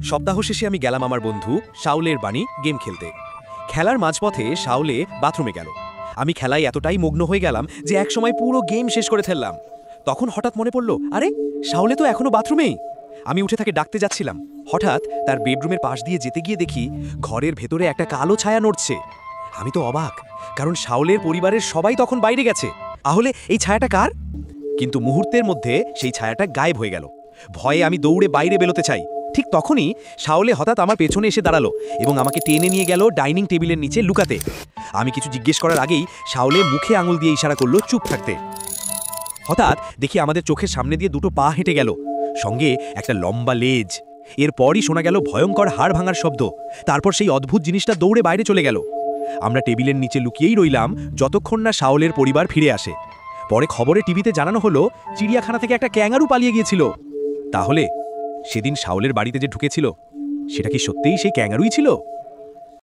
সপ্তাহ শেষে আমি গেলাম আমার বন্ধু শাওলের বাণী গেম খেলতে। খেলার মাঝপথে শাওলে বাথরুমে গেল। আমি খেলায় এতটাই মগ্ন হয়ে গেলাম যে একসময় পুরো গেম শেষ করে ফেললাম। তখন হঠাৎ মনে পড়ল, আরে শাওলে তো এখনো বাথরুমেই। আমি উঠে তাকে ডাকতে যাচ্ছিলাম, হঠাৎ তার বেডরুমের পাশ দিয়ে যেতে গিয়ে দেখি ঘরের ভেতরে একটা কালো ছায়া নড়ছে। আমি তো অবাক, কারণ শাওলের পরিবারের সবাই তখন বাইরে গেছে। তাহলে এই ছায়াটা কার? কিন্তু মুহূর্তের মধ্যে সেই ছায়াটা গায়েব হয়ে গেল। ভয়ে আমি দৌড়ে বাইরে বেরোতে চাই। ঠিক তখনই শাওলে হঠাৎ আমার পেছনে এসে দাঁড়ালো এবং আমাকে টেনে নিয়ে গেল ডাইনিং টেবিলের নিচে লুকাতে। আমি কিছু জিজ্ঞেস করার আগেই শাওলে মুখে আঙুল দিয়ে ইশারা করলো চুপ থাকতে। হঠাৎ দেখি আমাদের চোখের সামনে দিয়ে দুটো পা হেঁটে গেল, সঙ্গে একটা লম্বা লেজ। এরপরই শোনা গেল ভয়ঙ্কর হাড় ভাঙার শব্দ। তারপর সেই অদ্ভুত জিনিসটা দৌড়ে বাইরে চলে গেল। আমরা টেবিলের নিচে লুকিয়েই রইলাম যতক্ষণ না শাওলের পরিবার ফিরে আসে। পরে খবরে টিভিতে জানানো হলো চিড়িয়াখানা থেকে একটা ক্যাঙ্গারু পালিয়ে গিয়েছিল। তাহলে সেদিন শাওলের বাড়িতে যে ঢুকেছিল, সেটা কি সত্যিই সেই ক্যাঙ্গারুই ছিল?